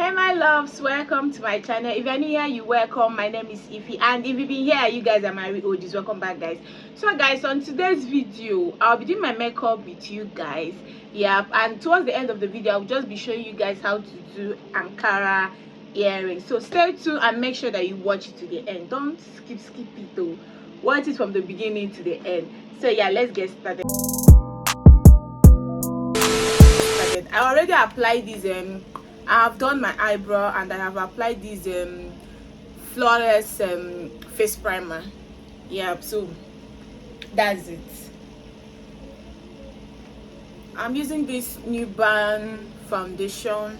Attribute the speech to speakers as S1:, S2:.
S1: Hey my loves, welcome to my channel. If you're new here, you welcome. My name is Ify, and if you've been here, you guys are my real OGs. Welcome back, guys. So guys, on today's video I'll be doing my makeup with you guys. And towards the end of the video I'll just be showing you guys how to do Ankara earrings. So stay tuned and make sure that you watch it to the end. Don't skip it though. Watch it from the beginning to the end. So yeah, let's get started. I already applied this I have done my eyebrow and I have applied this flawless face primer. So that's it. I'm using this new brand foundation.